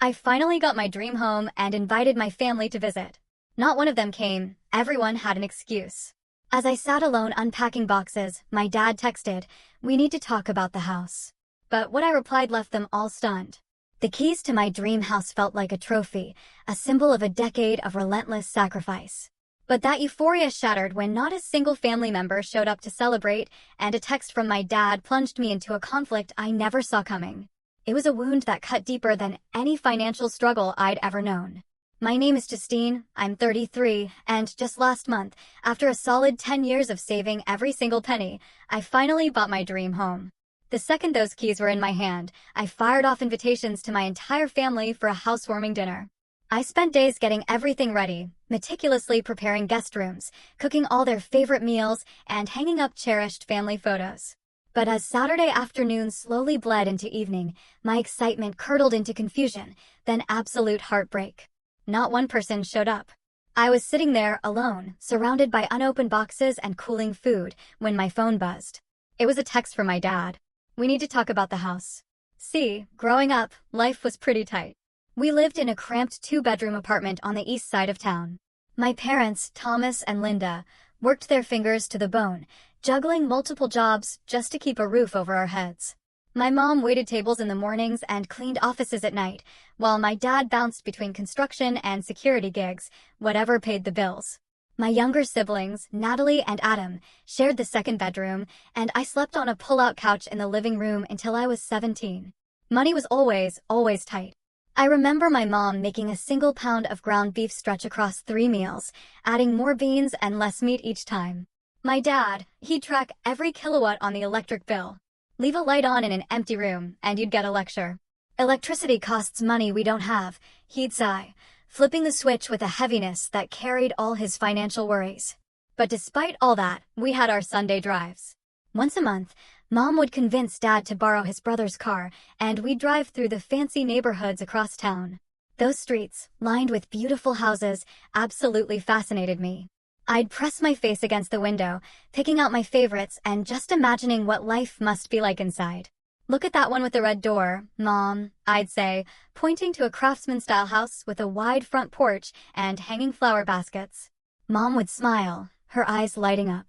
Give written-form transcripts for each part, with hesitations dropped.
I finally got my dream home and invited my family to visit. Not one of them came, everyone had an excuse. As I sat alone unpacking boxes, my dad texted, "We need to talk about the house." But what I replied left them all stunned. The keys to my dream house felt like a trophy, a symbol of a decade of relentless sacrifice. But that euphoria shattered when not a single family member showed up to celebrate, and a text from my dad plunged me into a conflict I never saw coming. It was a wound that cut deeper than any financial struggle I'd ever known. My name is Justine, I'm 33, and just last month, after a solid 10 years of saving every single penny, I finally bought my dream home. The second those keys were in my hand, I fired off invitations to my entire family for a housewarming dinner. I spent days getting everything ready, meticulously preparing guest rooms, cooking all their favorite meals, and hanging up cherished family photos. But as Saturday afternoon slowly bled into evening, my excitement curdled into confusion, then absolute heartbreak. Not one person showed up. I was sitting there alone, surrounded by unopened boxes and cooling food, when my phone buzzed. It was a text from my dad. "We need to talk about the house." See, growing up, life was pretty tight. We lived in a cramped 2-bedroom apartment on the east side of town. My parents, Thomas and Linda, worked their fingers to the bone, juggling multiple jobs just to keep a roof over our heads. My mom waited tables in the mornings and cleaned offices at night, while my dad bounced between construction and security gigs, whatever paid the bills. My younger siblings, Natalie and Adam, shared the second bedroom, and I slept on a pull-out couch in the living room until I was 17. Money was always tight. I remember my mom making a single pound of ground beef stretch across 3 meals, adding more beans and less meat each time. My dad, he'd track every kilowatt on the electric bill. Leave a light on in an empty room, and you'd get a lecture. "Electricity costs money we don't have," he'd sigh, flipping the switch with a heaviness that carried all his financial worries. But despite all that, we had our Sunday drives. Once a month, Mom would convince Dad to borrow his brother's car, and we'd drive through the fancy neighborhoods across town. Those streets, lined with beautiful houses, absolutely fascinated me. I'd press my face against the window, picking out my favorites and just imagining what life must be like inside. "Look at that one with the red door, Mom," I'd say, pointing to a craftsman-style house with a wide front porch and hanging flower baskets. Mom would smile, her eyes lighting up.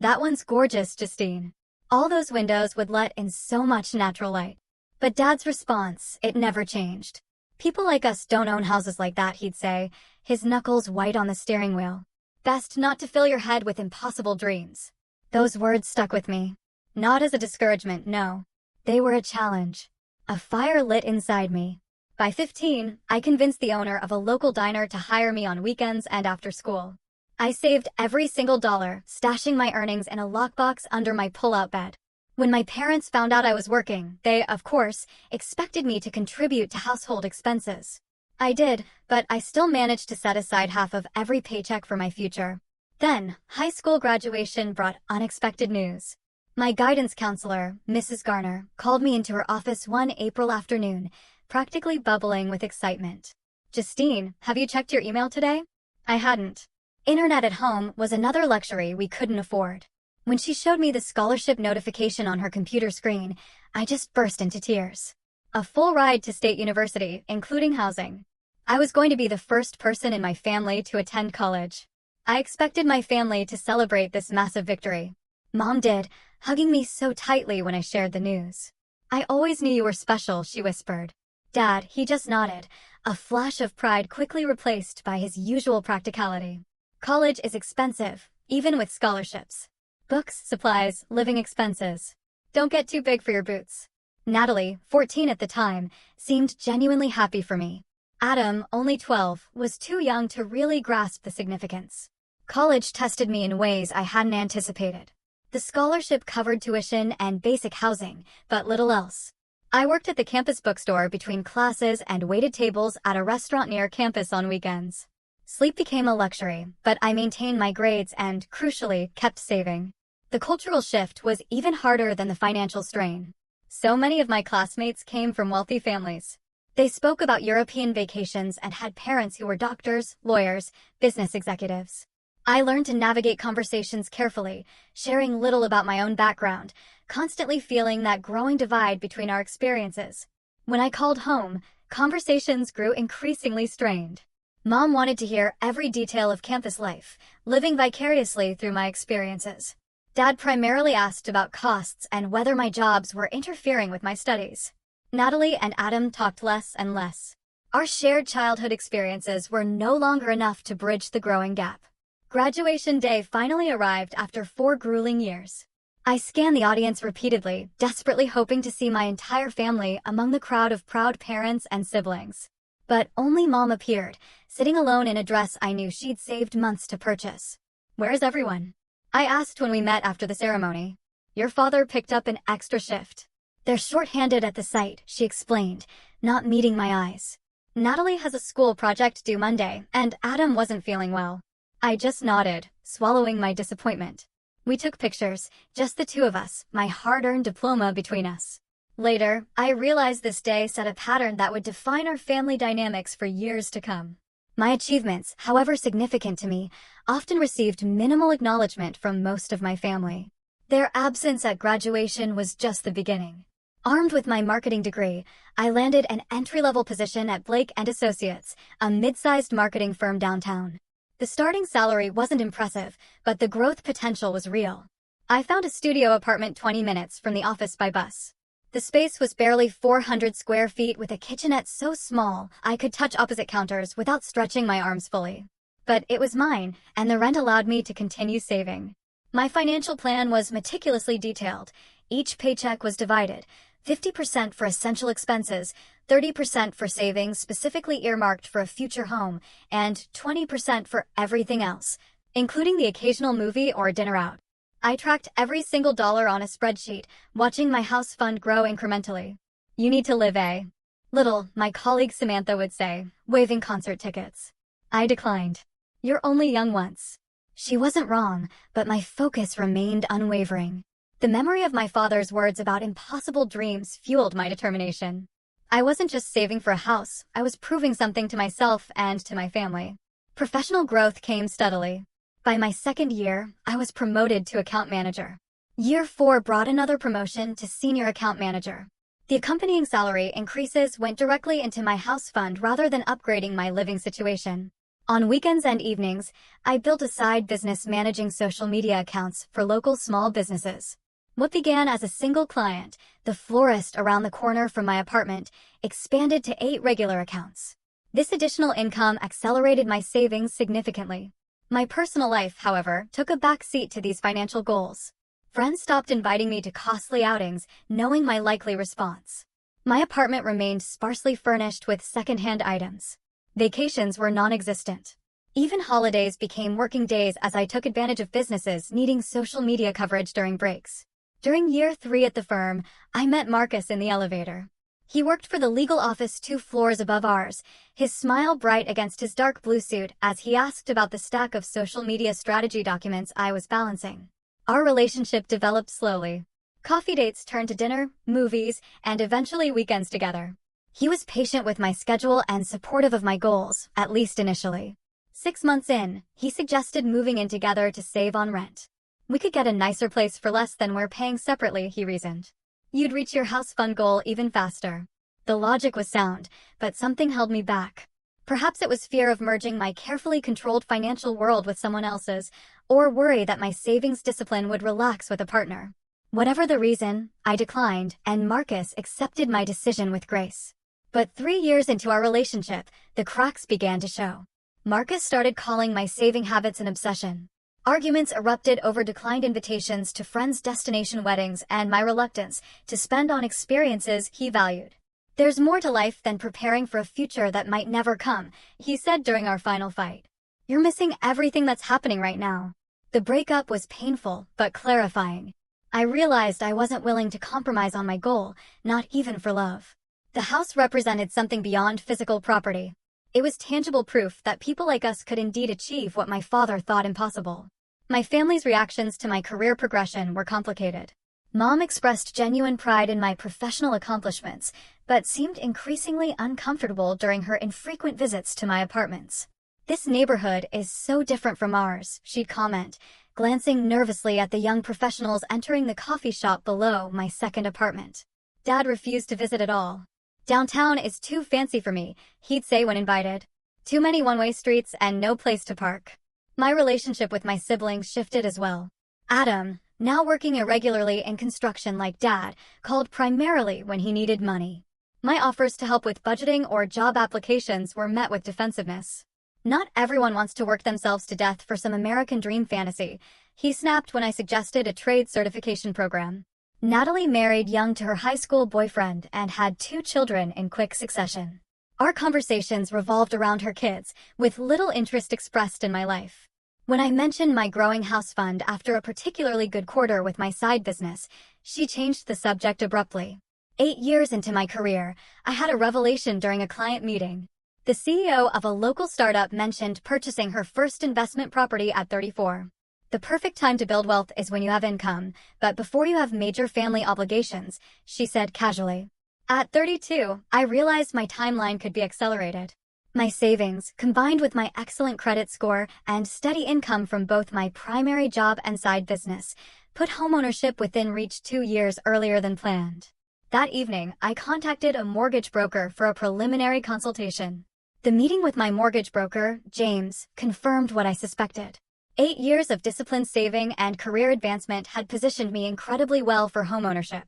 "That one's gorgeous, Justine." All those windows would let in so much natural light. But Dad's response, it never changed. "People like us don't own houses like that," he'd say, his knuckles white on the steering wheel. "Best not to fill your head with impossible dreams." Those words stuck with me. Not as a discouragement, no. They were a challenge. A fire lit inside me. By 15, I convinced the owner of a local diner to hire me on weekends and after school. I saved every single dollar, stashing my earnings in a lockbox under my pull-out bed. When my parents found out I was working, they, of course, expected me to contribute to household expenses. I did, but I still managed to set aside half of every paycheck for my future. Then, high school graduation brought unexpected news. My guidance counselor, Mrs. Garner, called me into her office one April afternoon, practically bubbling with excitement. "Justine, have you checked your email today?" I hadn't. Internet at home was another luxury we couldn't afford. When she showed me the scholarship notification on her computer screen, I just burst into tears. A full ride to State University, including housing. I was going to be the first person in my family to attend college. I expected my family to celebrate this massive victory. Mom did, hugging me so tightly when I shared the news. "I always knew you were special," she whispered. Dad, he just nodded, a flash of pride quickly replaced by his usual practicality. "College is expensive, even with scholarships. Books, supplies, living expenses. Don't get too big for your boots." Natalie, 14 at the time, seemed genuinely happy for me. Adam, only 12, was too young to really grasp the significance. College tested me in ways I hadn't anticipated. The scholarship covered tuition and basic housing, but little else. I worked at the campus bookstore between classes and waited tables at a restaurant near campus on weekends. Sleep became a luxury, but I maintained my grades and, crucially, kept saving. The cultural shift was even harder than the financial strain. So many of my classmates came from wealthy families. They spoke about European vacations and had parents who were doctors, lawyers, business executives. I learned to navigate conversations carefully, sharing little about my own background, constantly feeling that growing divide between our experiences. When I called home, Conversations grew increasingly strained. Mom wanted to hear every detail of campus life, living vicariously through my experiences. Dad primarily asked about costs and whether my jobs were interfering with my studies. Natalie and Adam talked less and less. Our shared childhood experiences were no longer enough to bridge the growing gap. Graduation day finally arrived after 4 grueling years. I scanned the audience repeatedly, desperately hoping to see my entire family among the crowd of proud parents and siblings. But only Mom appeared, sitting alone in a dress I knew she'd saved months to purchase. "Where's everyone?" I asked when we met after the ceremony. "Your father picked up an extra shift. They're short-handed at the site," she explained, not meeting my eyes. "Natalie has a school project due Monday, and Adam wasn't feeling well." I just nodded, swallowing my disappointment. We took pictures, just the two of us, my hard-earned diploma between us. Later, I realized this day set a pattern that would define our family dynamics for years to come. My achievements, however significant to me, often received minimal acknowledgement from most of my family. Their absence at graduation was just the beginning. Armed with my marketing degree, I landed an entry-level position at Blake & Associates, a mid-sized marketing firm downtown. The starting salary wasn't impressive, but the growth potential was real. I found a studio apartment 20 minutes from the office by bus. The space was barely 400 square feet with a kitchenette so small I could touch opposite counters without stretching my arms fully. But it was mine, and the rent allowed me to continue saving. My financial plan was meticulously detailed. Each paycheck was divided, 50% for essential expenses, 30% for savings specifically earmarked for a future home, and 20% for everything else, including the occasional movie or dinner out. I tracked every single dollar on a spreadsheet, watching my house fund grow incrementally. "You need to live, eh?" "Little," my colleague Samantha would say, waving concert tickets. I declined. "You're only young once." She wasn't wrong, but my focus remained unwavering. The memory of my father's words about impossible dreams fueled my determination. I wasn't just saving for a house, I was proving something to myself and to my family. Professional growth came steadily. By my second year, I was promoted to account manager. Year 4 brought another promotion to senior account manager. The accompanying salary increases went directly into my house fund rather than upgrading my living situation. On weekends and evenings, I built a side business managing social media accounts for local small businesses. What began as a single client, the florist around the corner from my apartment, expanded to 8 regular accounts. This additional income accelerated my savings significantly. My personal life, however, took a back seat to these financial goals. Friends stopped inviting me to costly outings, knowing my likely response. My apartment remained sparsely furnished with second-hand items. Vacations were non-existent. Even holidays became working days as I took advantage of businesses needing social media coverage during breaks. During year 3 at the firm, I met Marcus in the elevator. He worked for the legal office 2 floors above ours, his smile bright against his dark blue suit as he asked about the stack of social media strategy documents I was balancing. Our relationship developed slowly. Coffee dates turned to dinner, movies, and eventually weekends together. He was patient with my schedule and supportive of my goals, at least initially. 6 months in, he suggested moving in together to save on rent. "We could get a nicer place for less than we're paying separately," he reasoned. "You'd reach your house fund goal even faster." The logic was sound, but something held me back. Perhaps it was fear of merging my carefully controlled financial world with someone else's, or worry that my savings discipline would relax with a partner. Whatever the reason, I declined, and Marcus accepted my decision with grace. But 3 years into our relationship, the cracks began to show. Marcus started calling my saving habits an obsession. Arguments erupted over declined invitations to friends' destination weddings and my reluctance to spend on experiences he valued. "There's more to life than preparing for a future that might never come," he said during our final fight. "You're missing everything that's happening right now." The breakup was painful, but clarifying. I realized I wasn't willing to compromise on my goal, not even for love. The house represented something beyond physical property. It was tangible proof that people like us could indeed achieve what my father thought impossible. My family's reactions to my career progression were complicated. Mom expressed genuine pride in my professional accomplishments, but seemed increasingly uncomfortable during her infrequent visits to my apartments. "This neighborhood is so different from ours," she'd comment, glancing nervously at the young professionals entering the coffee shop below my second apartment. Dad refused to visit at all. "Downtown is too fancy for me," he'd say when invited. "Too many one-way streets and no place to park." My relationship with my siblings shifted as well. Adam, now working irregularly in construction like Dad, called primarily when he needed money. My offers to help with budgeting or job applications were met with defensiveness. "Not everyone wants to work themselves to death for some American dream fantasy," he snapped when I suggested a trade certification program. Natalie married young to her high school boyfriend and had 2 children in quick succession. Our conversations revolved around her kids, with little interest expressed in my life. When I mentioned my growing house fund after a particularly good quarter with my side business, she changed the subject abruptly. 8 years into my career, I had a revelation during a client meeting. The CEO of a local startup mentioned purchasing her first investment property at 34. "The perfect time to build wealth is when you have income, but before you have major family obligations," she said casually. At 32, I realized my timeline could be accelerated. My savings, combined with my excellent credit score and steady income from both my primary job and side business, put homeownership within reach 2 years earlier than planned. That evening, I contacted a mortgage broker for a preliminary consultation. The meeting with my mortgage broker, James, confirmed what I suspected. 8 years of disciplined saving and career advancement had positioned me incredibly well for homeownership.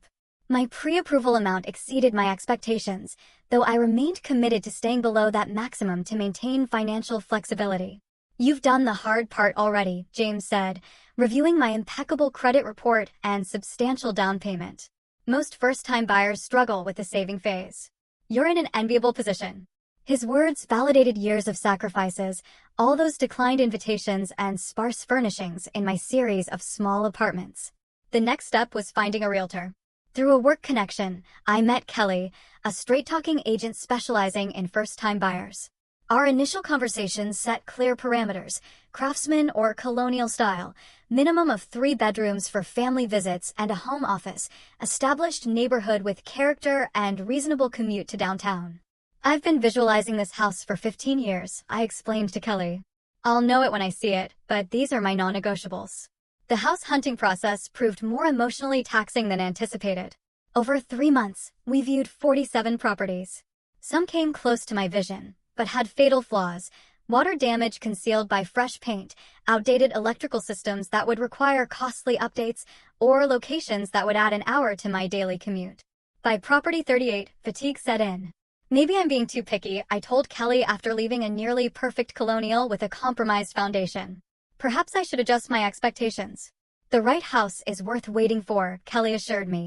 My pre-approval amount exceeded my expectations, though I remained committed to staying below that maximum to maintain financial flexibility. "You've done the hard part already," James said, reviewing my impeccable credit report and substantial down payment. "Most first-time buyers struggle with the saving phase. You're in an enviable position." His words validated years of sacrifices, all those declined invitations and sparse furnishings in my series of small apartments. The next step was finding a realtor. Through a work connection, I met Kelly, a straight-talking agent specializing in first-time buyers. Our initial conversations set clear parameters: craftsman or colonial style, minimum of 3 bedrooms for family visits and a home office, established neighborhood with character, and reasonable commute to downtown. "I've been visualizing this house for 15 years, I explained to Kelly. "I'll know it when I see it, but these are my non-negotiables." The house hunting process proved more emotionally taxing than anticipated. Over 3 months, we viewed 47 properties. Some came close to my vision, but had fatal flaws: water damage concealed by fresh paint, outdated electrical systems that would require costly updates, or locations that would add an hour to my daily commute. By property 38, fatigue set in. "Maybe I'm being too picky," I told Kelly after leaving a nearly perfect colonial with a compromised foundation. "Perhaps I should adjust my expectations." "The right house is worth waiting for," Kelly assured me.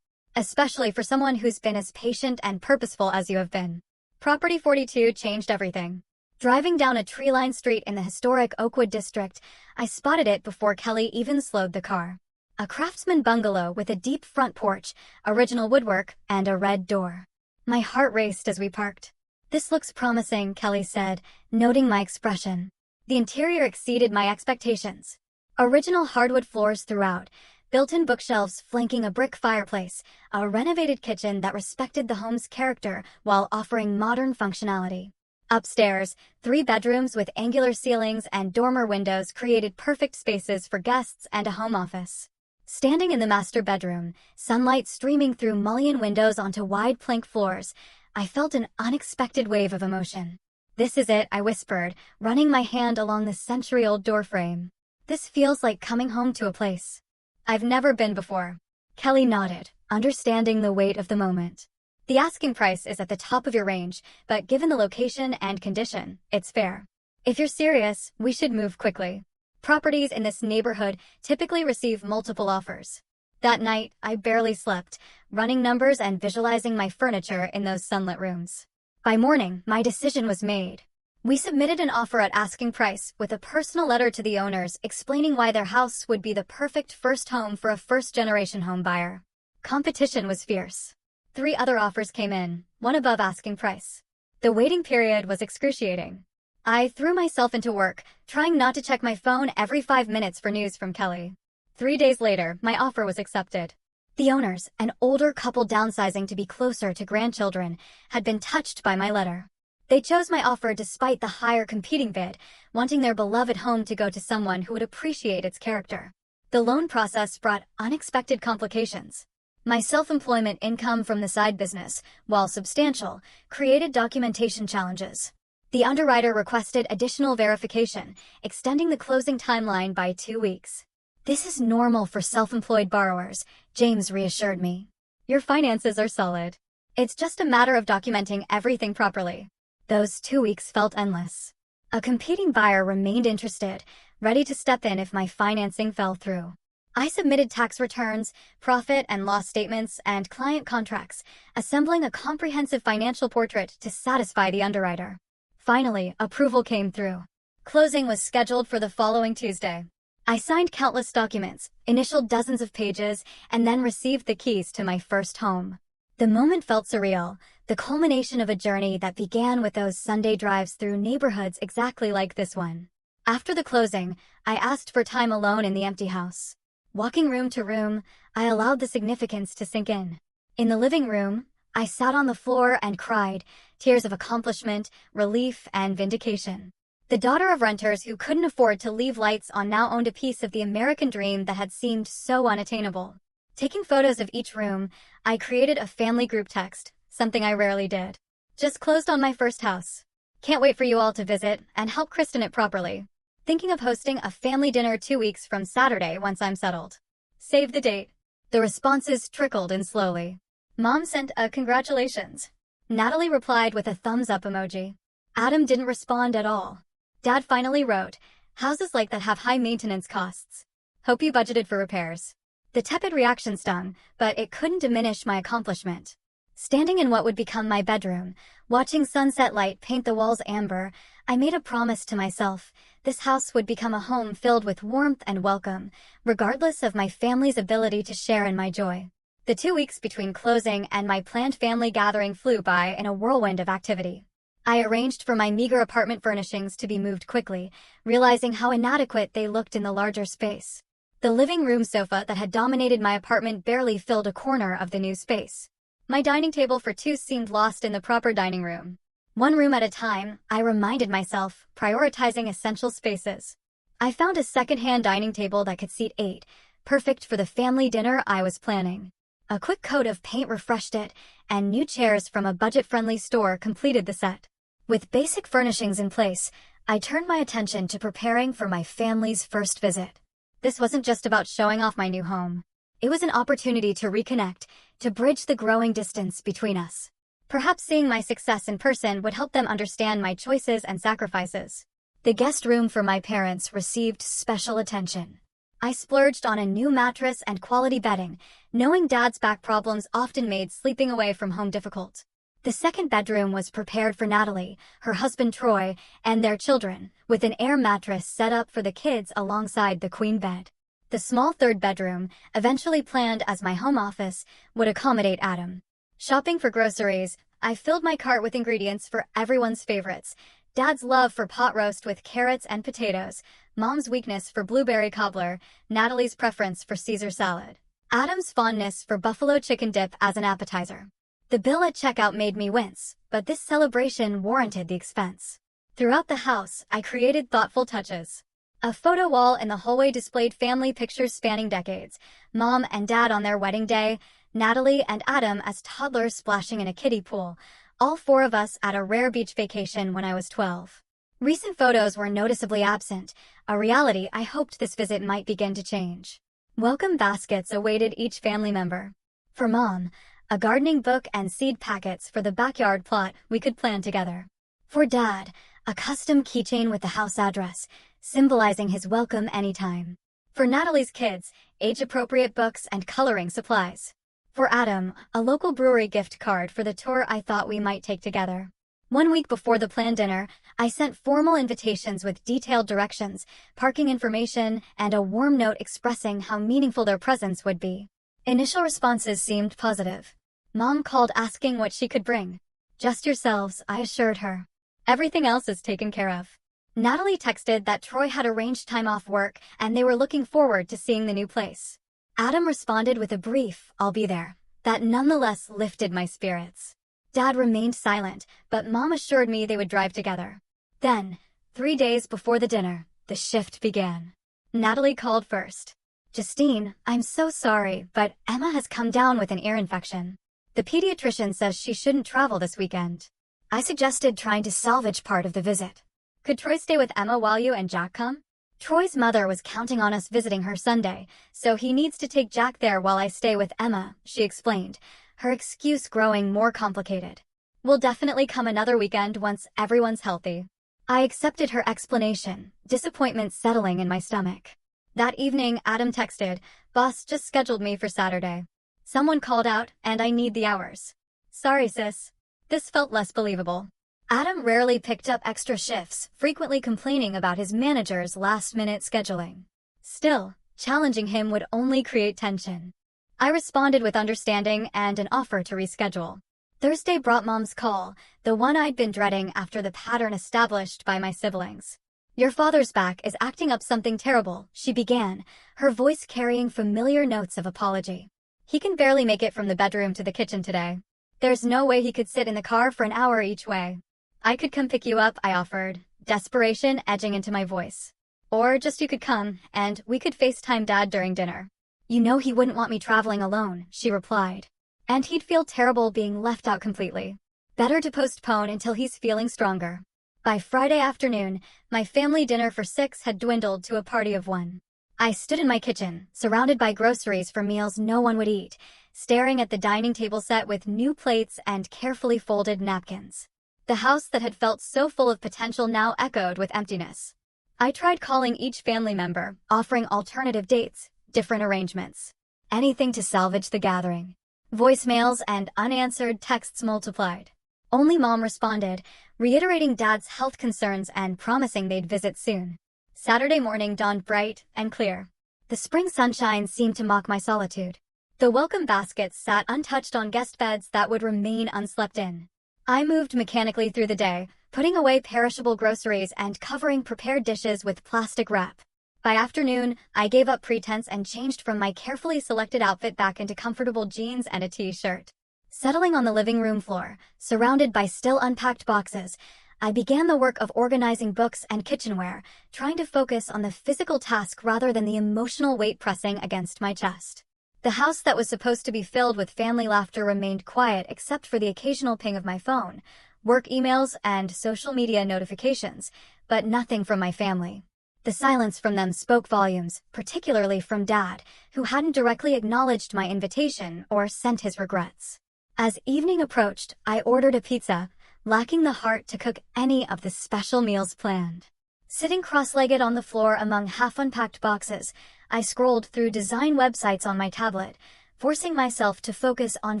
"Especially for someone who's been as patient and purposeful as you have been." Property 42 changed everything. Driving down a tree-lined street in the historic Oakwood district, I spotted it before Kelly even slowed the car. A craftsman bungalow with a deep front porch, original woodwork, and a red door. My heart raced as we parked. "This looks promising," Kelly said, noting my expression. The interior exceeded my expectations. Original hardwood floors throughout, built-in bookshelves flanking a brick fireplace, a renovated kitchen that respected the home's character while offering modern functionality. Upstairs, 3 bedrooms with angular ceilings and dormer windows created perfect spaces for guests and a home office. Standing in the master bedroom, sunlight streaming through mullion windows onto wide plank floors, I felt an unexpected wave of emotion. "This is it," I whispered, running my hand along the century-old doorframe. "This feels like coming home to a place I've never been before." Kelly nodded, understanding the weight of the moment. "The asking price is at the top of your range, but given the location and condition, it's fair. If you're serious, we should move quickly. Properties in this neighborhood typically receive multiple offers." That night, I barely slept, running numbers and visualizing my furniture in those sunlit rooms. By morning, my decision was made. We submitted an offer at asking price with a personal letter to the owners explaining why their house would be the perfect first home for a first-generation home buyer. Competition was fierce. 3 other offers came in, one above asking price. The waiting period was excruciating. I threw myself into work, trying not to check my phone every 5 minutes for news from Kelly. 3 days later, my offer was accepted. The owners, an older couple downsizing to be closer to grandchildren, had been touched by my letter. They chose my offer despite the higher competing bid, wanting their beloved home to go to someone who would appreciate its character. The loan process brought unexpected complications. My self-employment income from the side business, while substantial, created documentation challenges. The underwriter requested additional verification, extending the closing timeline by 2 weeks. "This is normal for self-employed borrowers," James reassured me. "Your finances are solid. It's just a matter of documenting everything properly." Those 2 weeks felt endless. A competing buyer remained interested, ready to step in if my financing fell through. I submitted tax returns, profit and loss statements, and client contracts, assembling a comprehensive financial portrait to satisfy the underwriter. Finally, approval came through. Closing was scheduled for the following Tuesday. I signed countless documents, initialed dozens of pages, and then received the keys to my first home. The moment felt surreal, the culmination of a journey that began with those Sunday drives through neighborhoods exactly like this one. After the closing, I asked for time alone in the empty house. Walking room to room, I allowed the significance to sink in. In the living room, I sat on the floor and cried, tears of accomplishment, relief, and vindication. The daughter of renters who couldn't afford to leave lights on now owned a piece of the American dream that had seemed so unattainable. Taking photos of each room, I created a family group text, something I rarely did. "Just closed on my first house. Can't wait for you all to visit and help christen it properly. Thinking of hosting a family dinner 2 weeks from Saturday once I'm settled. Save the date." The responses trickled in slowly. Mom sent a "congratulations." Natalie replied with a thumbs up emoji. Adam didn't respond at all. Dad finally wrote, "Houses like that have high maintenance costs. Hope you budgeted for repairs." The tepid reaction stung, but it couldn't diminish my accomplishment. Standing in what would become my bedroom, watching sunset light paint the walls amber, I made a promise to myself. This house would become a home filled with warmth and welcome, regardless of my family's ability to share in my joy. The 2 weeks between closing and my planned family gathering flew by in a whirlwind of activity. I arranged for my meager apartment furnishings to be moved quickly, realizing how inadequate they looked in the larger space. The living room sofa that had dominated my apartment barely filled a corner of the new space. My dining table for two seemed lost in the proper dining room. One room at a time, I reminded myself, prioritizing essential spaces. I found a second-hand dining table that could seat 8, perfect for the family dinner I was planning. A quick coat of paint refreshed it, and new chairs from a budget-friendly store completed the set. With basic furnishings in place, I turned my attention to preparing for my family's first visit. This wasn't just about showing off my new home. It was an opportunity to reconnect, to bridge the growing distance between us. Perhaps seeing my success in person would help them understand my choices and sacrifices. The guest room for my parents received special attention. I splurged on a new mattress and quality bedding, knowing Dad's back problems often made sleeping away from home difficult. The second bedroom was prepared for Natalie, her husband Troy, and their children, with an air mattress set up for the kids alongside the queen bed. The small third bedroom, eventually planned as my home office, would accommodate Adam. Shopping for groceries, I filled my cart with ingredients for everyone's favorites. Dad's love for pot roast with carrots and potatoes, Mom's weakness for blueberry cobbler, Natalie's preference for Caesar salad, Adam's fondness for buffalo chicken dip as an appetizer. The bill at checkout made me wince, but this celebration warranted the expense. Throughout the house, I created thoughtful touches. A photo wall in the hallway displayed family pictures spanning decades, Mom and Dad on their wedding day, Natalie and Adam as toddlers splashing in a kiddie pool, all four of us at a rare beach vacation when I was 12. Recent photos were noticeably absent, a reality I hoped this visit might begin to change. Welcome baskets awaited each family member. For Mom, a gardening book and seed packets for the backyard plot we could plan together. For Dad, a custom keychain with the house address, symbolizing his welcome anytime. For Natalie's kids, age-appropriate books and coloring supplies. For Adam, a local brewery gift card for the tour I thought we might take together. 1 week before the planned dinner, I sent formal invitations with detailed directions, parking information, and a warm note expressing how meaningful their presence would be. Initial responses seemed positive. Mom called asking what she could bring. "Just yourselves," I assured her. "Everything else is taken care of." Natalie texted that Troy had arranged time off work and they were looking forward to seeing the new place. Adam responded with a brief, "I'll be there," that nonetheless lifted my spirits. Dad remained silent, but Mom assured me they would drive together. Then, 3 days before the dinner, the shift began. Natalie called first. Justine, I'm so sorry, but Emma has come down with an ear infection. The pediatrician says she shouldn't travel this weekend. I suggested trying to salvage part of the visit. Could Troy stay with Emma while you and Jack come? Troy's mother was counting on us visiting her Sunday, so he needs to take Jack there while I stay with Emma, she explained, her excuse growing more complicated. We'll definitely come another weekend once everyone's healthy. I accepted her explanation, disappointment settling in my stomach. That evening, Adam texted, "Boss just scheduled me for Saturday. Someone called out, and I need the hours." Sorry, sis. This felt less believable. Adam rarely picked up extra shifts, frequently complaining about his manager's last-minute scheduling. Still, challenging him would only create tension. I responded with understanding and an offer to reschedule. Thursday brought Mom's call, the one I'd been dreading after the pattern established by my siblings. "Your father's back is acting up something terrible," she began, her voice carrying familiar notes of apology. "He can barely make it from the bedroom to the kitchen today. There's no way he could sit in the car for an hour each way." "I could come pick you up," I offered, desperation edging into my voice. "Or just you could come, and we could FaceTime Dad during dinner." "You know he wouldn't want me traveling alone," she replied. "And he'd feel terrible being left out completely. Better to postpone until he's feeling stronger." By Friday afternoon, my family dinner for 6 had dwindled to a party of 1. I stood in my kitchen, surrounded by groceries for meals no one would eat, staring at the dining table set with new plates and carefully folded napkins. The house that had felt so full of potential now echoed with emptiness. I tried calling each family member, offering alternative dates, different arrangements. Anything to salvage the gathering. Voicemails and unanswered texts multiplied. Only Mom responded, reiterating Dad's health concerns and promising they'd visit soon. Saturday morning dawned bright and clear. The spring sunshine seemed to mock my solitude. The welcome baskets sat untouched on guest beds that would remain unslept in. I moved mechanically through the day, putting away perishable groceries and covering prepared dishes with plastic wrap. By afternoon, I gave up pretense and changed from my carefully selected outfit back into comfortable jeans and a t-shirt. Settling on the living room floor, surrounded by still unpacked boxes, I began the work of organizing books and kitchenware, trying to focus on the physical task rather than the emotional weight pressing against my chest. The house that was supposed to be filled with family laughter remained quiet except for the occasional ping of my phone, work emails, and social media notifications, but nothing from my family. The silence from them spoke volumes, particularly from Dad, who hadn't directly acknowledged my invitation or sent his regrets. As evening approached, I ordered a pizza, lacking the heart to cook any of the special meals planned. Sitting cross-legged on the floor among half-unpacked boxes, I scrolled through design websites on my tablet, forcing myself to focus on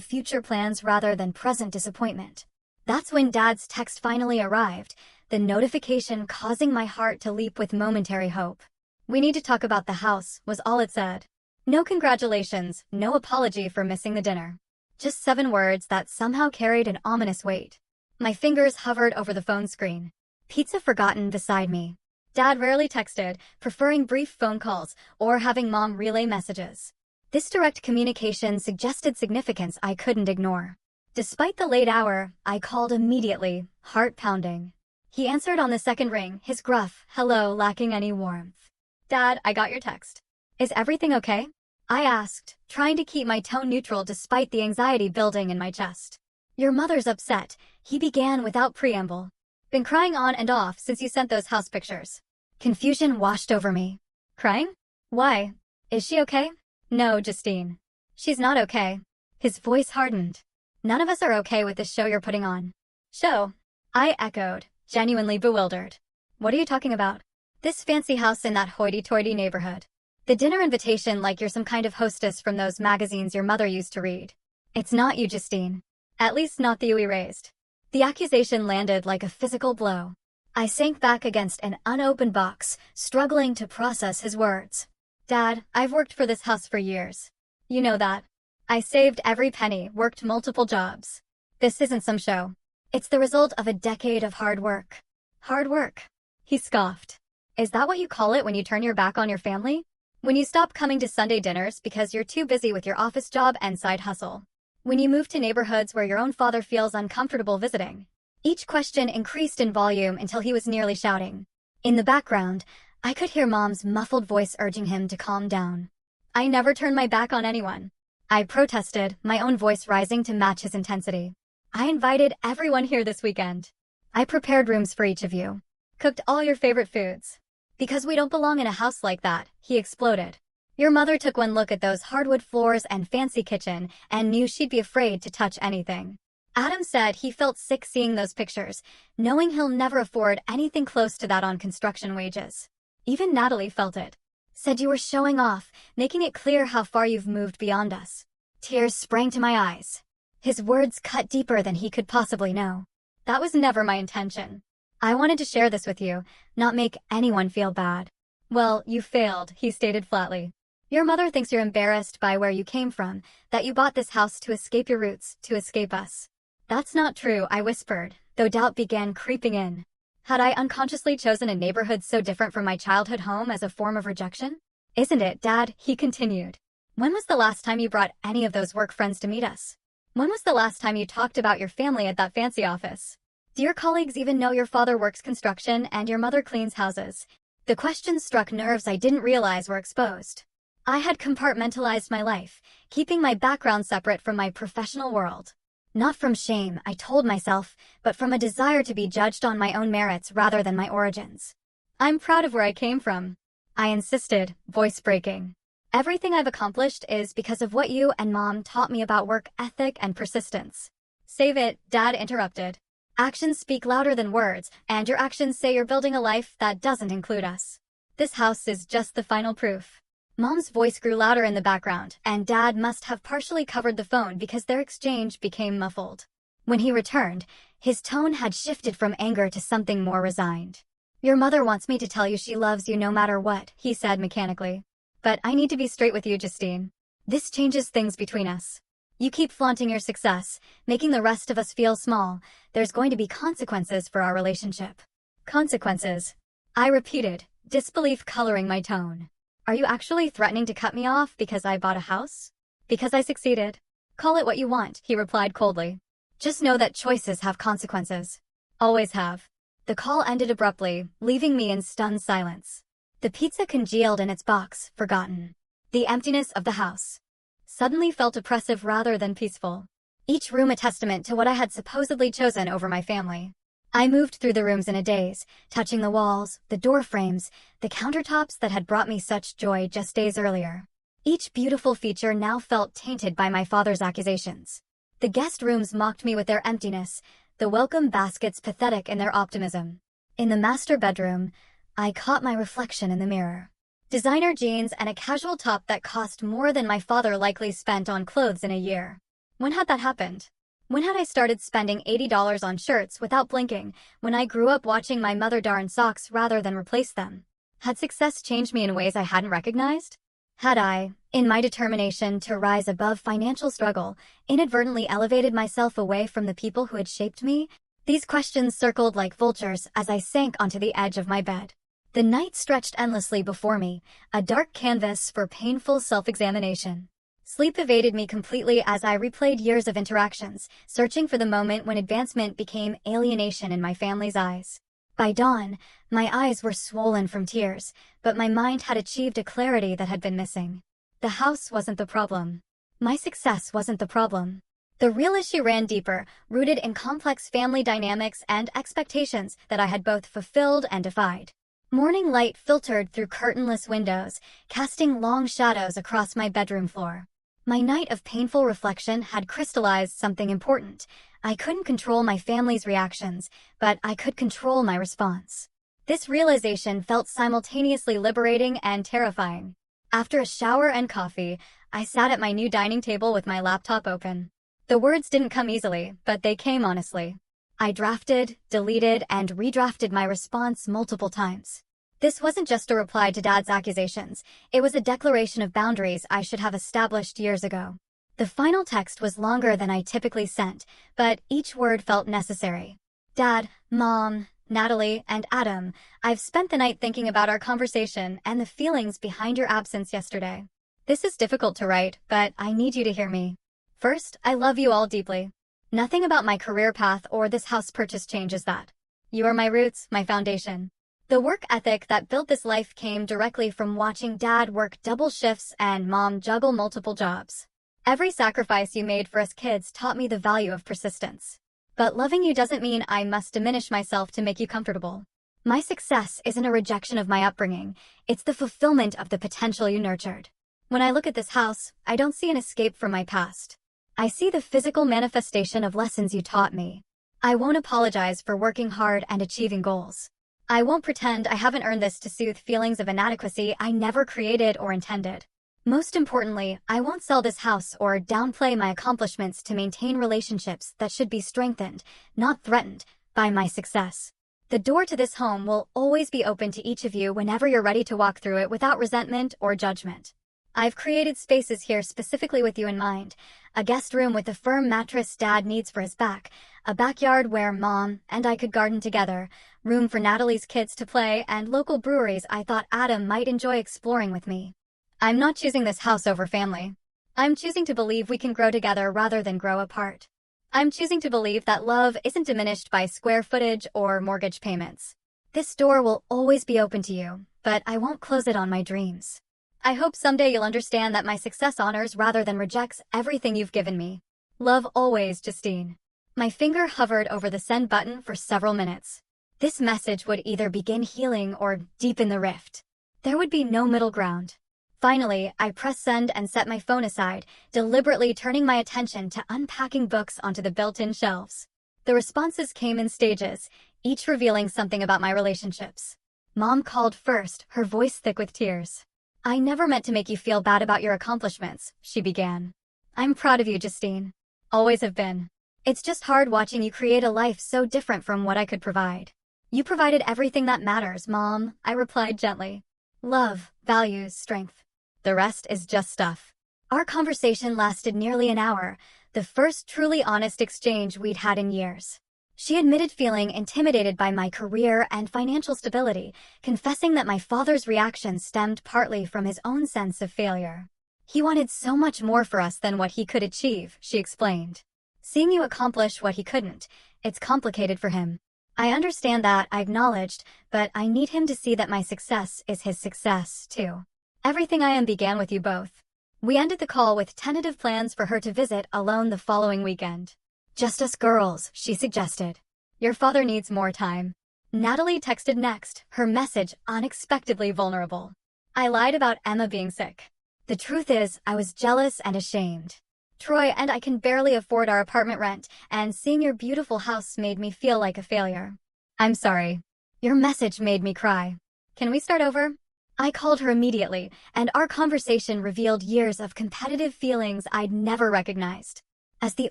future plans rather than present disappointment. That's when Dad's text finally arrived, the notification causing my heart to leap with momentary hope. "We need to talk about the house," was all it said. No congratulations, no apology for missing the dinner. Just 7 words that somehow carried an ominous weight. My fingers hovered over the phone screen. Pizza forgotten beside me. Dad rarely texted, preferring brief phone calls or having Mom relay messages. This direct communication suggested significance I couldn't ignore. Despite the late hour, I called immediately, heart pounding. He answered on the second ring, his gruff hello lacking any warmth. "Dad, I got your text. Is everything okay?" I asked, trying to keep my tone neutral despite the anxiety building in my chest. "Your mother's upset," he began without preamble. "Been crying on and off since you sent those house pictures." Confusion washed over me. "Crying? Why? Is she okay?" "No, Justine. She's not okay." His voice hardened. "None of us are okay with this show you're putting on." "Show?" I echoed, genuinely bewildered. "What are you talking about?" "This fancy house in that hoity-toity neighborhood. The dinner invitation like you're some kind of hostess from those magazines your mother used to read. It's not you, Justine. At least not the you we raised." The accusation landed like a physical blow. I sank back against an unopened box, struggling to process his words. "Dad, I've worked for this house for years. You know that. I saved every penny, worked multiple jobs. This isn't some show. It's the result of a decade of hard work." "Hard work?" He scoffed. "Is that what you call it when you turn your back on your family? When you stop coming to Sunday dinners because you're too busy with your office job and side hustle? When you move to neighborhoods where your own father feels uncomfortable visiting?" Each question increased in volume until he was nearly shouting. In the background, I could hear Mom's muffled voice urging him to calm down. I never turn my back on anyone. I protested, my own voice rising to match his intensity. I invited everyone here this weekend. I prepared rooms for each of you. Cooked all your favorite foods. Because we don't belong in a house like that, he exploded. Your mother took one look at those hardwood floors and fancy kitchen and knew she'd be afraid to touch anything. Adam said he felt sick seeing those pictures, knowing he'll never afford anything close to that on construction wages. Even Natalie felt it. Said you were showing off, making it clear how far you've moved beyond us. Tears sprang to my eyes. His words cut deeper than he could possibly know. That was never my intention. I wanted to share this with you, not make anyone feel bad. Well, you failed, he stated flatly. Your mother thinks you're embarrassed by where you came from, that you bought this house to escape your roots, to escape us. That's not true, I whispered, though doubt began creeping in. Had I unconsciously chosen a neighborhood so different from my childhood home as a form of rejection? Isn't it, Dad? He continued. When was the last time you brought any of those work friends to meet us? When was the last time you talked about your family at that fancy office? Do your colleagues even know your father works construction and your mother cleans houses? The question struck nerves I didn't realize were exposed. I had compartmentalized my life, keeping my background separate from my professional world. Not from shame, I told myself, but from a desire to be judged on my own merits rather than my origins. I'm proud of where I came from. I insisted, voice breaking. Everything I've accomplished is because of what you and Mom taught me about work ethic and persistence. Save it, Dad interrupted. Actions speak louder than words, and your actions say you're building a life that doesn't include us. This house is just the final proof. Mom's voice grew louder in the background, and Dad must have partially covered the phone because their exchange became muffled. When he returned, his tone had shifted from anger to something more resigned. Your mother wants me to tell you she loves you no matter what, he said mechanically. But I need to be straight with you, Justine. This changes things between us. You keep flaunting your success, making the rest of us feel small. There's going to be consequences for our relationship. Consequences? I repeated, disbelief coloring my tone. Are you actually threatening to cut me off because I bought a house? Because I succeeded? Call it what you want, he replied coldly. Just know that choices have consequences. Always have. The call ended abruptly, leaving me in stunned silence. The pizza congealed in its box, forgotten. The emptiness of the house suddenly felt oppressive rather than peaceful. Each room a testament to what I had supposedly chosen over my family. I moved through the rooms in a daze, touching the walls, the door frames, the countertops that had brought me such joy just days earlier. Each beautiful feature now felt tainted by my father's accusations. The guest rooms mocked me with their emptiness, the welcome baskets pathetic in their optimism. In the master bedroom, I caught my reflection in the mirror. Designer jeans and a casual top that cost more than my father likely spent on clothes in a year. When had that happened? When had I started spending $80 on shirts without blinking, when I grew up watching my mother darn socks rather than replace them? Had success changed me in ways I hadn't recognized? Had I, in my determination to rise above financial struggle, inadvertently elevated myself away from the people who had shaped me? These questions circled like vultures as I sank onto the edge of my bed. The night stretched endlessly before me, a dark canvas for painful self-examination. Sleep evaded me completely as I replayed years of interactions, searching for the moment when advancement became alienation in my family's eyes. By dawn, my eyes were swollen from tears, but my mind had achieved a clarity that had been missing. The house wasn't the problem. My success wasn't the problem. The real issue ran deeper, rooted in complex family dynamics and expectations that I had both fulfilled and defied. Morning light filtered through curtainless windows, casting long shadows across my bedroom floor. My night of painful reflection had crystallized something important. I couldn't control my family's reactions, but I could control my response. This realization felt simultaneously liberating and terrifying. After a shower and coffee, I sat at my new dining table with my laptop open. The words didn't come easily, but they came honestly. I drafted, deleted, and redrafted my response multiple times. This wasn't just a reply to Dad's accusations, it was a declaration of boundaries I should have established years ago. The final text was longer than I typically sent, but each word felt necessary. Dad, Mom, Natalie, and Adam, I've spent the night thinking about our conversation and the feelings behind your absence yesterday. This is difficult to write, but I need you to hear me. First, I love you all deeply. Nothing about my career path or this house purchase changes that. You are my roots, my foundation. The work ethic that built this life came directly from watching Dad work double shifts and Mom juggle multiple jobs. Every sacrifice you made for us kids taught me the value of persistence. But loving you doesn't mean I must diminish myself to make you comfortable. My success isn't a rejection of my upbringing, it's the fulfillment of the potential you nurtured. When I look at this house, I don't see an escape from my past. I see the physical manifestation of lessons you taught me. I won't apologize for working hard and achieving goals. I won't pretend I haven't earned this to soothe feelings of inadequacy I never created or intended. Most importantly, I won't sell this house or downplay my accomplishments to maintain relationships that should be strengthened, not threatened, by my success. The door to this home will always be open to each of you whenever you're ready to walk through it without resentment or judgment. I've created spaces here specifically with you in mind. A guest room with the firm mattress Dad needs for his back, a backyard where Mom and I could garden together, room for Natalie's kids to play, and local breweries I thought Adam might enjoy exploring with me. I'm not choosing this house over family. I'm choosing to believe we can grow together rather than grow apart. I'm choosing to believe that love isn't diminished by square footage or mortgage payments. This door will always be open to you, but I won't close it on my dreams. I hope someday you'll understand that my success honors rather than rejects everything you've given me. Love always, Justine. My finger hovered over the send button for several minutes. This message would either begin healing or deepen the rift. There would be no middle ground. Finally, I pressed send and set my phone aside, deliberately turning my attention to unpacking books onto the built-in shelves. The responses came in stages, each revealing something about my relationships. Mom called first, her voice thick with tears. I never meant to make you feel bad about your accomplishments, she began. I'm proud of you, Justine. Always have been. It's just hard watching you create a life so different from what I could provide. You provided everything that matters, Mom, I replied gently. Love, values, strength. The rest is just stuff. Our conversation lasted nearly an hour, the first truly honest exchange we'd had in years. She admitted feeling intimidated by my career and financial stability, confessing that my father's reaction stemmed partly from his own sense of failure. He wanted so much more for us than what he could achieve, she explained. Seeing you accomplish what he couldn't, it's complicated for him. I understand that, I acknowledged, but I need him to see that my success is his success, too. Everything I am began with you both. We ended the call with tentative plans for her to visit alone the following weekend. Just us girls, she suggested. Your father needs more time. Natalie texted next, her message unexpectedly vulnerable. I lied about Emma being sick. The truth is, I was jealous and ashamed. Troy and I can barely afford our apartment rent, and seeing your beautiful house made me feel like a failure. I'm sorry. Your message made me cry. Can we start over? I called her immediately, and our conversation revealed years of competitive feelings I'd never recognized. As the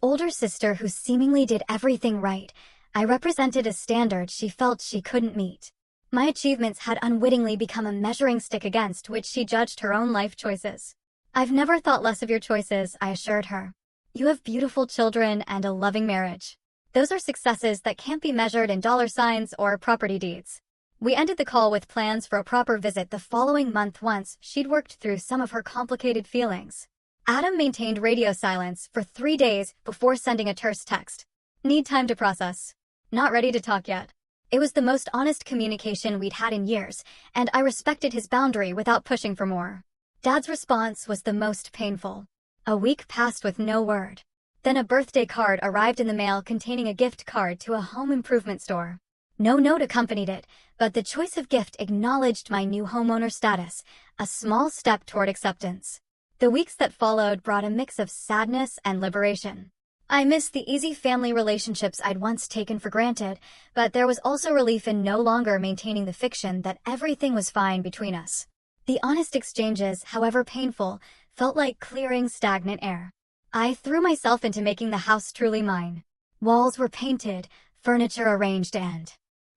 older sister who seemingly did everything right, I represented a standard she felt she couldn't meet. My achievements had unwittingly become a measuring stick against which she judged her own life choices. I've never thought less of your choices, I assured her. You have beautiful children and a loving marriage. Those are successes that can't be measured in dollar signs or property deeds. We ended the call with plans for a proper visit the following month once she'd worked through some of her complicated feelings. Adam maintained radio silence for 3 days before sending a terse text. Need time to process. Not ready to talk yet. It was the most honest communication we'd had in years, and I respected his boundary without pushing for more. Dad's response was the most painful. A week passed with no word. Then a birthday card arrived in the mail containing a gift card to a home improvement store. No note accompanied it, but the choice of gift acknowledged my new homeowner status, a small step toward acceptance. The weeks that followed brought a mix of sadness and liberation. I missed the easy family relationships I'd once taken for granted, but there was also relief in no longer maintaining the fiction that everything was fine between us. The honest exchanges, however painful, felt like clearing stagnant air. I threw myself into making the house truly mine. Walls were painted, furniture arranged and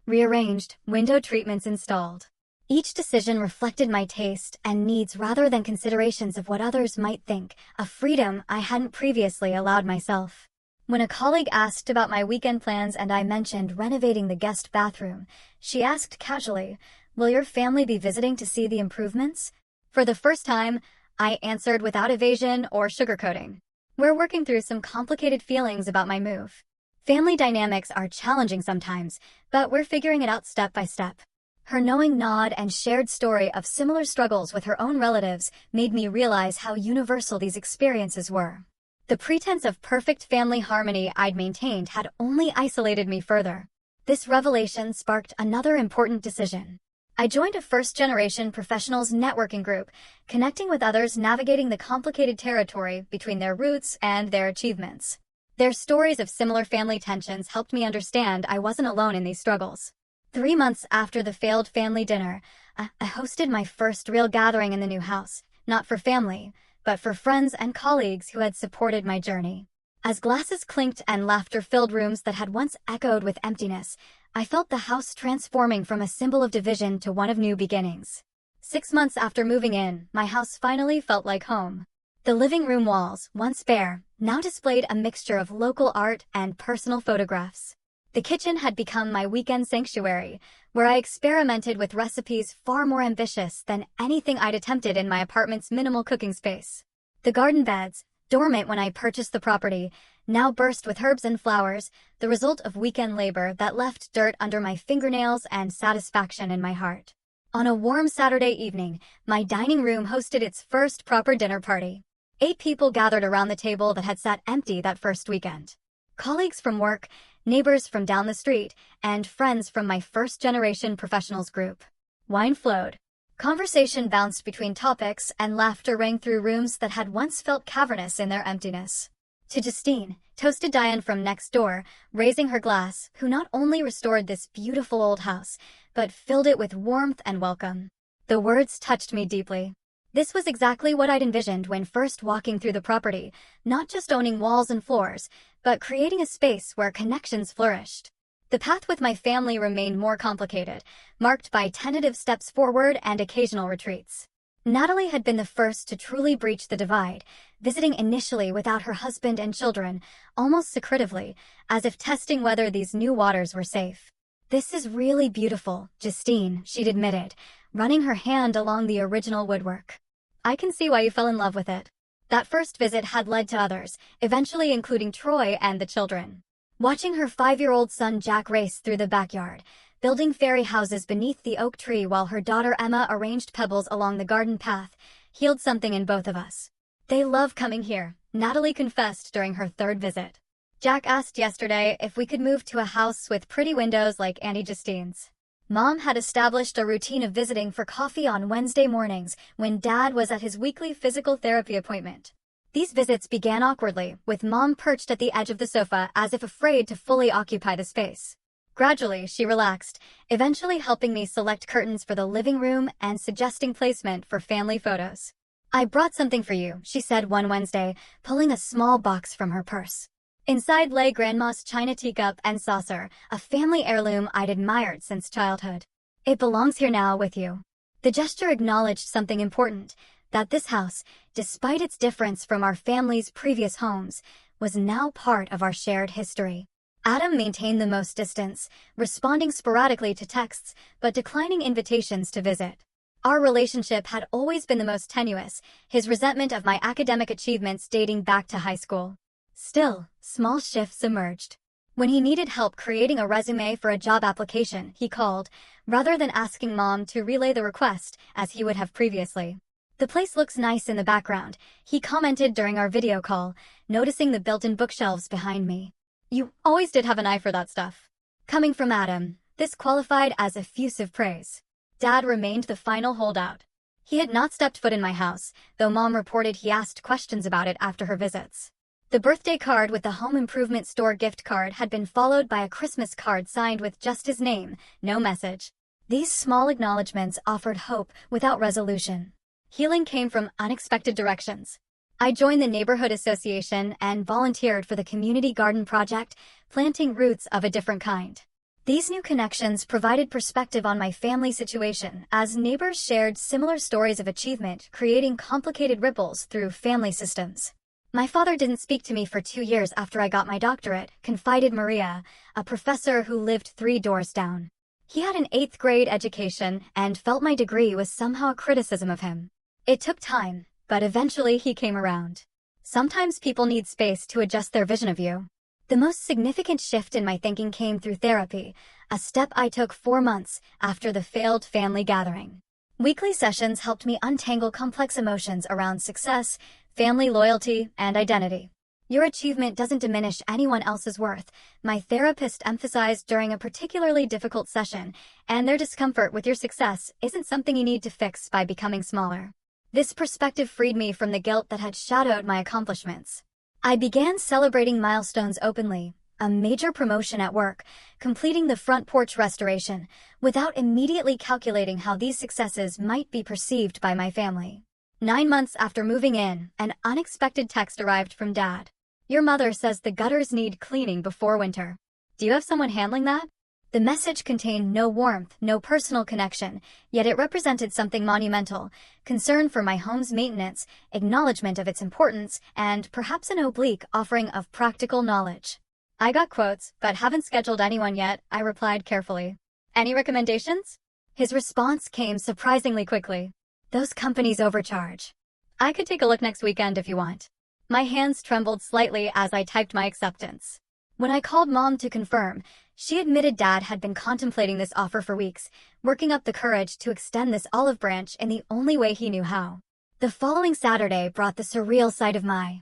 rearranged, window treatments installed. Each decision reflected my taste and needs rather than considerations of what others might think, a freedom I hadn't previously allowed myself. When a colleague asked about my weekend plans and I mentioned renovating the guest bathroom, she asked casually, "Will your family be visiting to see the improvements?" For the first time, I answered without evasion or sugarcoating. We're working through some complicated feelings about my move. Family dynamics are challenging sometimes, but we're figuring it out step by step. Her knowing nod and shared story of similar struggles with her own relatives made me realize how universal these experiences were. The pretense of perfect family harmony I'd maintained had only isolated me further. This revelation sparked another important decision. I joined a first-generation professionals networking group, connecting with others navigating the complicated territory between their roots and their achievements. Their stories of similar family tensions helped me understand I wasn't alone in these struggles. 3 months after the failed family dinner, I hosted my first real gathering in the new house, not for family, but for friends and colleagues who had supported my journey. As glasses clinked and laughter filled rooms that had once echoed with emptiness, I felt the house transforming from a symbol of division to one of new beginnings. 6 months after moving in, my house finally felt like home. The living room walls, once bare, now displayed a mixture of local art and personal photographs. The kitchen had become my weekend sanctuary, where I experimented with recipes far more ambitious than anything I'd attempted in my apartment's minimal cooking space. The garden beds, dormant when I purchased the property, now burst with herbs and flowers, the result of weekend labor that left dirt under my fingernails and satisfaction in my heart. On a warm Saturday evening, my dining room hosted its first proper dinner party. 8 people gathered around the table that had sat empty that first weekend. Colleagues from work, neighbors from down the street, and friends from my first-generation professionals group. Wine flowed. Conversation bounced between topics, and laughter rang through rooms that had once felt cavernous in their emptiness. To Justine, toasted Diane from next door, raising her glass, who not only restored this beautiful old house, but filled it with warmth and welcome. The words touched me deeply. This was exactly what I'd envisioned when first walking through the property, not just owning walls and floors, but creating a space where connections flourished. The path with my family remained more complicated, marked by tentative steps forward and occasional retreats. Natalie had been the first to truly breach the divide, visiting initially without her husband and children, almost secretively, as if testing whether these new waters were safe. "This is really beautiful, Justine," she'd admitted, running her hand along the original woodwork. "I can see why you fell in love with it." That first visit had led to others, eventually including Troy and the children. Watching her 5-year-old son Jack race through the backyard, building fairy houses beneath the oak tree while her daughter Emma arranged pebbles along the garden path, healed something in both of us. "They love coming here," Natalie confessed during her 3rd visit. "Jack asked yesterday if we could move to a house with pretty windows like Auntie Justine's." Mom had established a routine of visiting for coffee on Wednesday mornings when Dad was at his weekly physical therapy appointment. These visits began awkwardly, with Mom perched at the edge of the sofa as if afraid to fully occupy the space. Gradually, she relaxed, eventually helping me select curtains for the living room and suggesting placement for family photos. "I brought something for you," she said one Wednesday, pulling a small box from her purse. Inside lay Grandma's china teacup and saucer, a family heirloom I'd admired since childhood. "It belongs here now with you." The gesture acknowledged something important, that this house, despite its difference from our family's previous homes, was now part of our shared history. Adam maintained the most distance, responding sporadically to texts, but declining invitations to visit. Our relationship had always been the most tenuous, his resentment of my academic achievements dating back to high school. Still, small shifts emerged. When he needed help creating a resume for a job application, he called, rather than asking Mom to relay the request, as he would have previously. "The place looks nice in the background," he commented during our video call, noticing the built-in bookshelves behind me. "You always did have an eye for that stuff." Coming from Adam, this qualified as effusive praise. Dad remained the final holdout. He had not stepped foot in my house, though Mom reported he asked questions about it after her visits. The birthday card with the home improvement store gift card had been followed by a Christmas card signed with just his name, no message. These small acknowledgments offered hope without resolution. Healing came from unexpected directions. I joined the neighborhood association and volunteered for the community garden project, planting roots of a different kind. These new connections provided perspective on my family situation as neighbors shared similar stories of achievement, creating complicated ripples through family systems. "My father didn't speak to me for 2 years after I got my doctorate," confided Maria, a professor who lived 3 doors down. "He had an 8th grade education and felt my degree was somehow a criticism of him. It took time, but eventually he came around. Sometimes people need space to adjust their vision of you." The most significant shift in my thinking came through therapy, a step I took 4 months after the failed family gathering. Weekly sessions helped me untangle complex emotions around success, family loyalty, and identity. Your achievement doesn't diminish anyone else's worth, my therapist emphasized during a particularly difficult session, and their discomfort with your success isn't something you need to fix by becoming smaller. This perspective freed me from the guilt that had shadowed my accomplishments. I began celebrating milestones openly, a major promotion at work, completing the front porch restoration, without immediately calculating how these successes might be perceived by my family. 9 months after moving in, an unexpected text arrived from Dad. "Your mother says the gutters need cleaning before winter. Do you have someone handling that?" The message contained no warmth, no personal connection, yet it represented something monumental: concern for my home's maintenance, acknowledgement of its importance, and perhaps an oblique offering of practical knowledge. "I got quotes, but haven't scheduled anyone yet," I replied carefully. "Any recommendations?" His response came surprisingly quickly. "Those companies overcharge. I could take a look next weekend if you want." My hands trembled slightly as I typed my acceptance. When I called Mom to confirm, she admitted Dad had been contemplating this offer for weeks, working up the courage to extend this olive branch in the only way he knew how. The following Saturday brought the surreal sight of my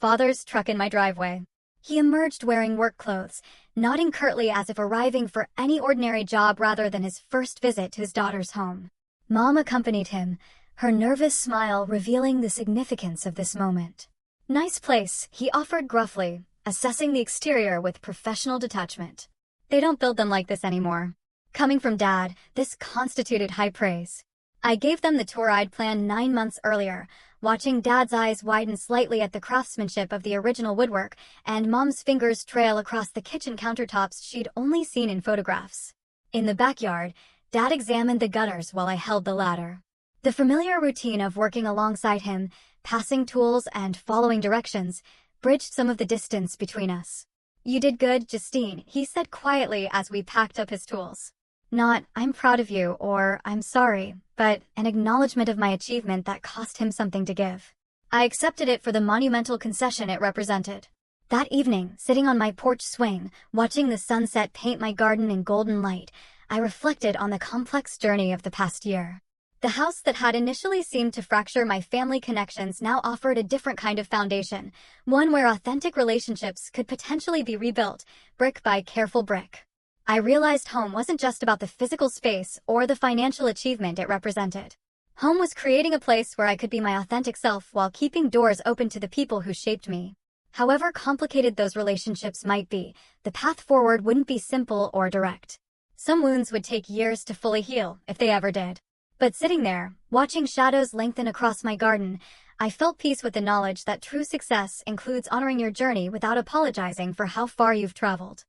father's truck in my driveway. He emerged wearing work clothes, nodding curtly as if arriving for any ordinary job rather than his first visit to his daughter's home. Mom accompanied him, her nervous smile revealing the significance of this moment. "Nice place," he offered gruffly, assessing the exterior with professional detachment. "They don't build them like this anymore." Coming from Dad, this constituted high praise. I gave them the tour I'd planned 9 months earlier, watching Dad's eyes widen slightly at the craftsmanship of the original woodwork and Mom's fingers trail across the kitchen countertops she'd only seen in photographs. In the backyard, Dad examined the gutters while I held the ladder. The familiar routine of working alongside him, passing tools and following directions, bridged some of the distance between us. "You did good, Justine," he said quietly as we packed up his tools. Not, "I'm proud of you," or "I'm sorry," but an acknowledgement of my achievement that cost him something to give. I accepted it for the monumental concession it represented. That evening, sitting on my porch swing, watching the sunset paint my garden in golden light, I reflected on the complex journey of the past year. The house that had initially seemed to fracture my family connections now offered a different kind of foundation, one where authentic relationships could potentially be rebuilt, brick by careful brick. I realized home wasn't just about the physical space or the financial achievement it represented. Home was creating a place where I could be my authentic self while keeping doors open to the people who shaped me. However complicated those relationships might be, the path forward wouldn't be simple or direct. Some wounds would take years to fully heal, if they ever did. But sitting there, watching shadows lengthen across my garden, I felt peace with the knowledge that true success includes honoring your journey without apologizing for how far you've traveled.